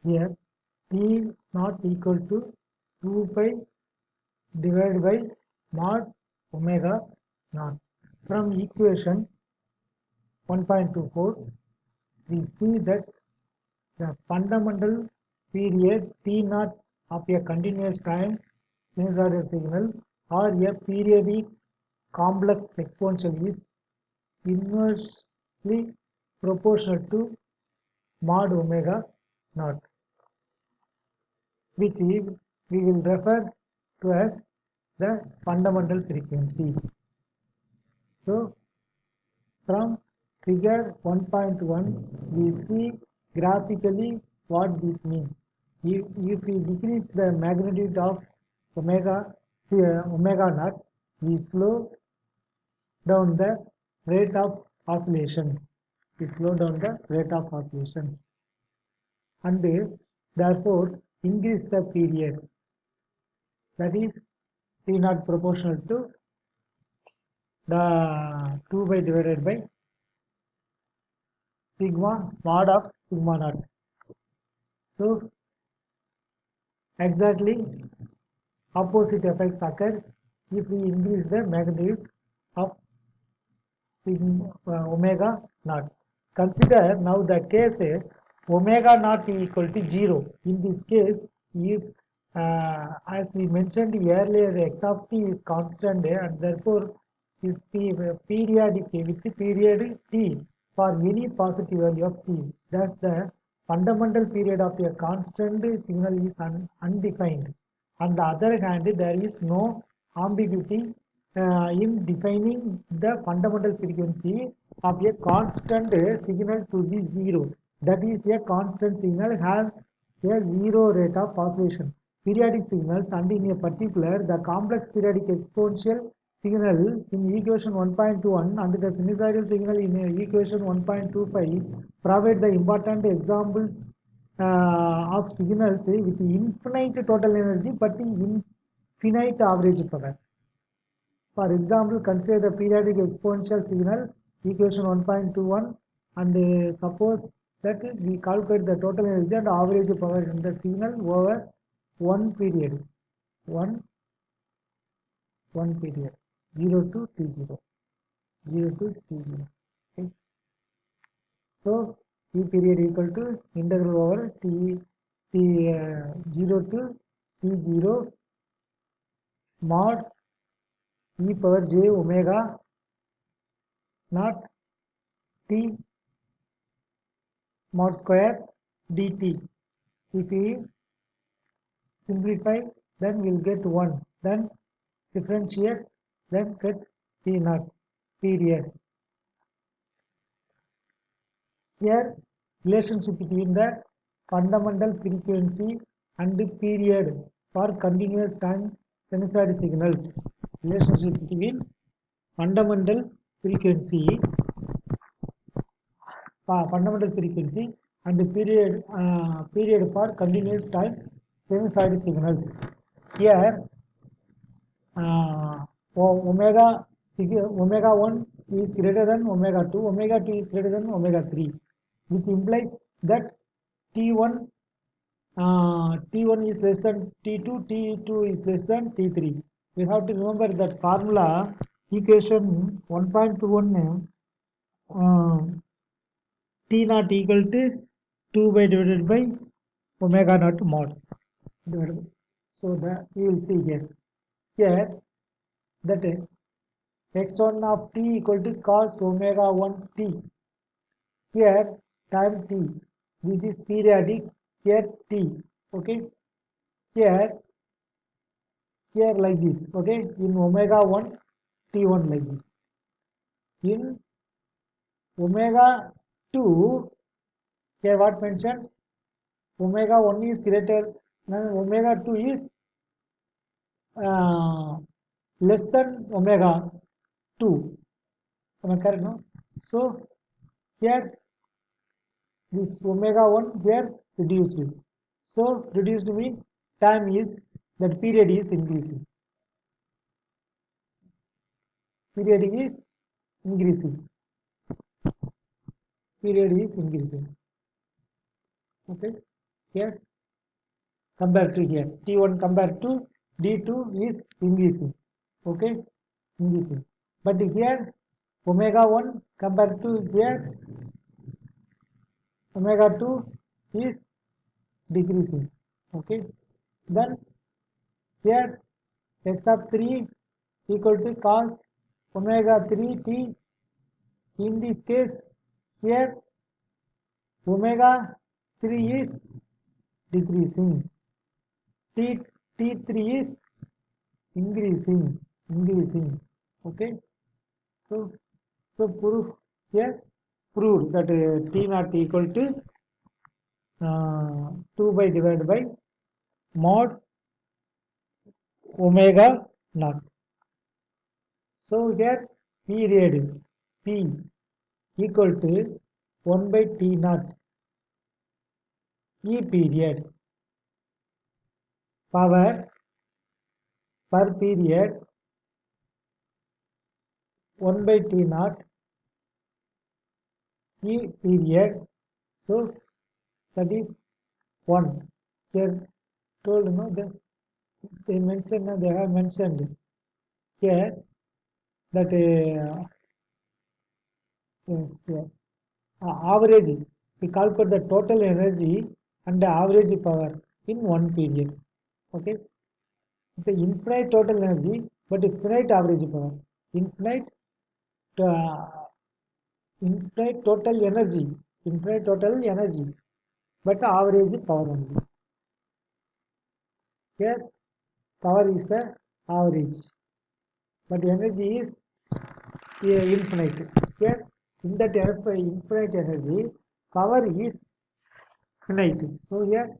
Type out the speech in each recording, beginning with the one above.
Here T not equal to 2 pi divided by mod omega naught. From equation 1.24, we see that the fundamental period T naught of a continuous time sinusoidal signal or a periodic complex exponential is inversely proportional to mod omega naught, which is we will refer to as the fundamental frequency. So from figure 1.1, we see graphically what this means. If we decrease the magnitude of omega naught, we slow down the rate of oscillation. We slow down the rate of oscillation, and therefore increase the period. That is T naught proportional to the 2 by divided by sigma mod of sigma naught. So exactly opposite effects occur if we increase the magnitude of sigma, omega naught. Consider now the case omega naught is equal to 0. In this case, if as we mentioned earlier, x of t is constant and therefore is periodic with the period t for any positive value of t. Thus, the fundamental period of a constant signal is undefined. On the other hand, there is no ambiguity in defining the fundamental frequency of a constant signal to be 0. That is, a constant signal has a 0 rate of oscillation. Periodic signals, and in a particular the complex periodic exponential signal in equation 1.21 and the sinusoidal signal in equation 1.25 provide the important examples of signals with infinite total energy but infinite average power. For example, consider the periodic exponential signal equation 1.21 and suppose that we calculate the total energy and average power in the signal over one period, one period, 0 to t0, 0 to t0. Okay. So t period equal to integral over t 0 to t0 mod e power j omega naught t mod square dt. If we simplify, then we'll get 1. Then differentiate, then get t naught period. Here, relationship between the fundamental frequency and the period for continuous time sinusoidal signals. Relationship between fundamental frequency and the period for continuous time sinusoidal signals. Here, omega 1 is greater than omega 2, omega 2 is greater than omega 3, which implies that T1 is less than T2, T2 is less than T3. We have to remember that formula equation 1.21 T naught equal to 2 by divided by omega naught mod. So that we will see here. Here that is x1 of t equal to cos omega 1 t. Here time t. This is periodic. Here t. Okay. Here like this. Okay. In omega 1 t1 like this. In omega 2, here what mentioned? Omega 1 is greater than omega 2 is less than omega 2. Am I correct? No? So here this omega 1 here reduced. So reduced means time is that period is increasing. Period is increasing. Period is increasing. Okay. here compared to here. T1 compared to D2 is increasing. Okay, increasing. But here omega 1 compared to here omega 2 is decreasing. Okay, then here x of 3 equal to cos omega 3 t. In this case, here omega 3 is decreasing. T3 is increasing. Okay, so proof here proved that T naught equal to 2 by divided by mod omega naught. So here period P equal to 1 by T naught. E period power per period 1 by T naught. E period, so that is 1. Here told they mentioned, they have mentioned here that average, we calculate the total energy and the average power in one period. Okay, the infinite total energy but finite average power, infinite uh, infinite total energy, but average power only. Here power is the average but energy is infinite. Here in that infinite energy power is finite. So here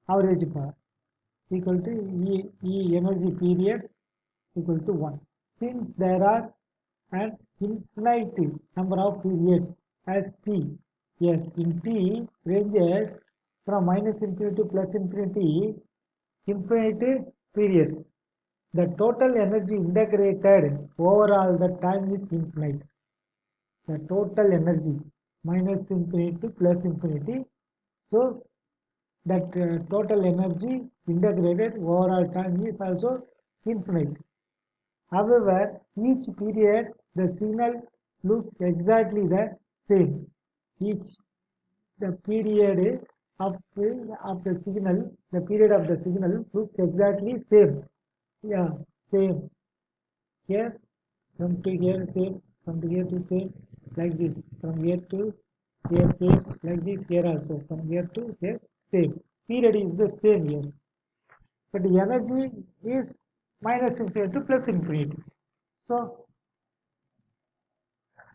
average power equal to E energy period equal to 1. Since there are an infinite number of periods as t, yes, in t ranges from minus infinity to plus infinity, infinite periods. The total energy integrated overall the time is infinite. The total energy minus infinity to plus infinity. So that total energy integrated overall time is also infinite. However, each period the signal looks exactly the same. Each the period of the signal, the period of the signal looks exactly same. Yeah, same. Here from to here same, from here to same, like this. From here to here same, like this. Here also from here to here same. Period is the same here, but the energy is minus infinity to plus infinity.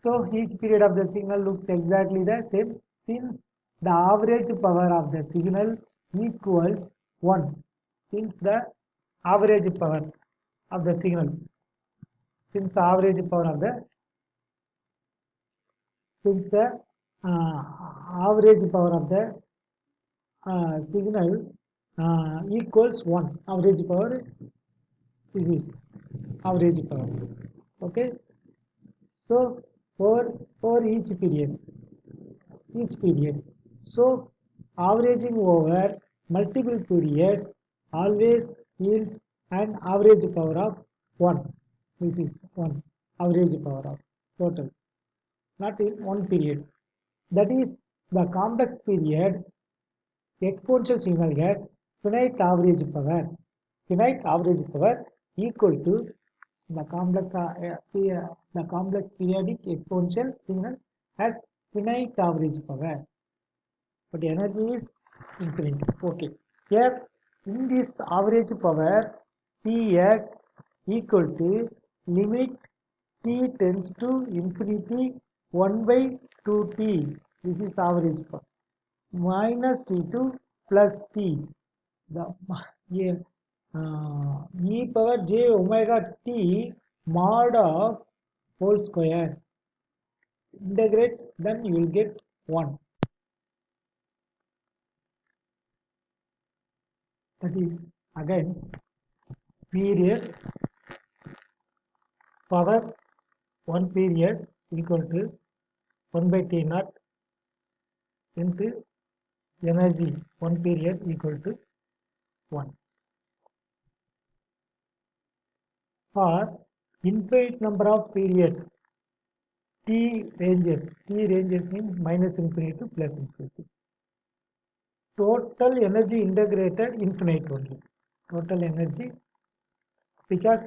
So each period of the signal looks exactly the same since the average power of the signal equals 1. Since the average power of the signal, since the average power of the, since the average power of the signal equals 1. Average power is average power. Okay. So for each period. So averaging over multiple periods always yields an average power of 1. This is 1 average power of total, not in one period. That is the complex period exponential signal has finite average power. Finite average power equal to the complex periodic exponential signal has finite average power, but energy is infinite. Okay. Here in this average power, Ps equal to limit t tends to infinity 1 by 2t. This is average power. Minus t2 plus t. The here e power j omega t mod of whole square. Integrate, then you will get 1. That is again period power 1 period equal to 1 by t naught into energy one period equal to 1. For infinite number of periods, t ranges means minus infinity to plus infinity. Total energy integrated infinite only. Total energy, because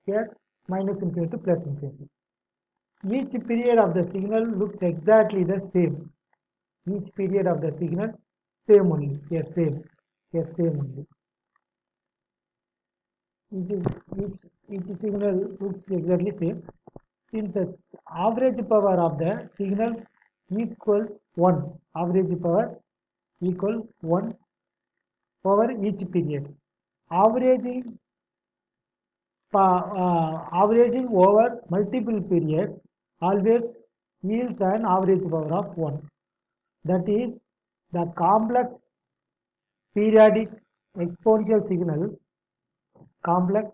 here minus infinity to plus infinity. Each period of the signal looks exactly the same. Each period of the signal same only. Yes, same only. Each signal looks exactly same. Since the average power of the signal equals 1, average power equal 1 over each period. Averaging averaging over multiple periods always yields an average power of 1. That is, the complex periodic exponential signal, complex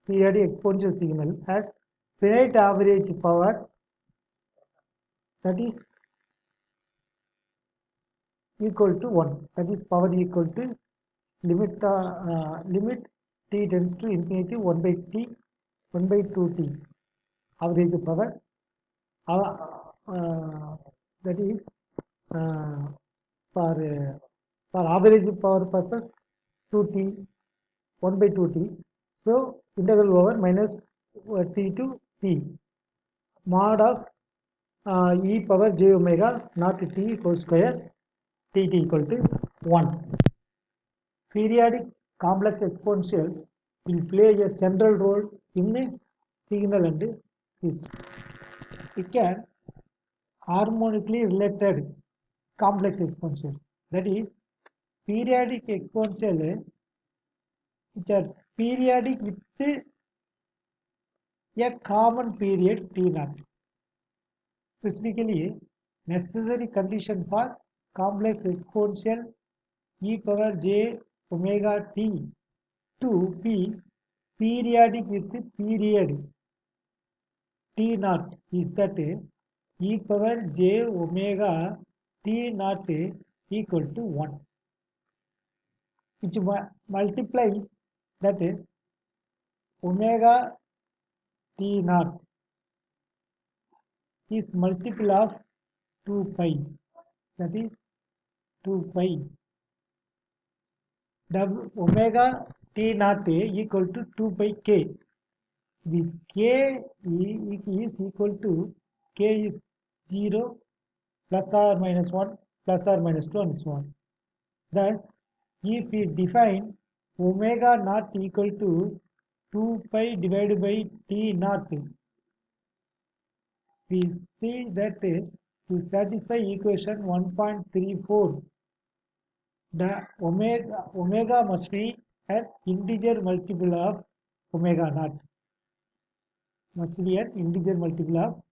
periodic exponential signal has finite average power, that is equal to 1. That is power equal to limit t tends to infinity 1 by t, 1 by 2t average power. Uh, that is uh, for average power purpose 2t, 1 by 2t. So integral over minus t to t mod of e power j omega not t whole square t equal to 1. Periodic complex exponentials will play a central role in the signal and system. It can harmonically related complex exponential, that is periodic exponential which are periodic with a common period t naught. Specifically, necessary condition for complex exponential e power j omega t to be periodic with period t naught is that e power j omega t naught equal to 1, which multiplies that omega t naught is multiple of 2 pi, that is 2 pi. Omega t naught equal to 2 pi k. This k is equal to k is 0 plus or minus 1 plus or minus 2 and so on. Thus, if we define omega naught equal to 2 pi divided by t naught, we see that to satisfy equation 1.34, the omega must be an integer multiple of omega naught. Must be an integer multiple of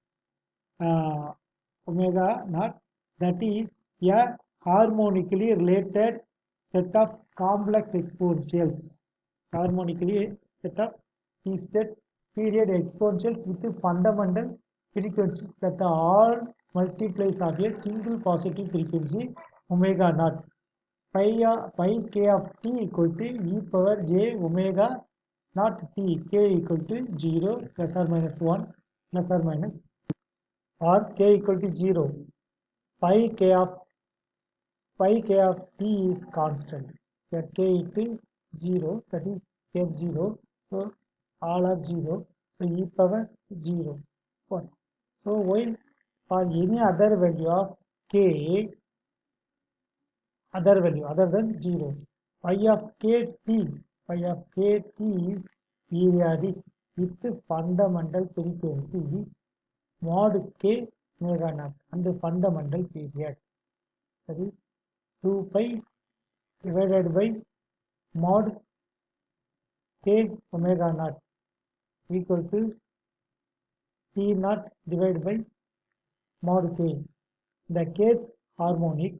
omega naught, that is a harmonically related set of complex exponentials. Harmonically set of is that period exponentials with fundamental frequencies that are all multiplies of a single positive frequency omega naught. Pi k of t equal to e power j omega naught t, k equal to 0 plus or minus 1 plus or minus, or k equal to 0. Pi k of t is constant. Here k equal 0, that is k 0. So all are 0. So e power 0. 1. So while for any other value of k, other value other than 0, pi of kt is periodic with fundamental frequency mod k omega naught and the fundamental period, that is 2 pi divided by mod k omega naught equal to t naught divided by mod k. The kth harmonic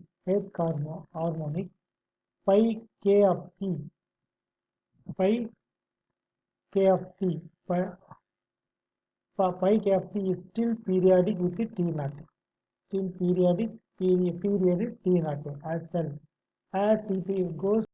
pi k of t, pi k of t, pi k of t is still periodic with t naught, still period t naught as well. as it goes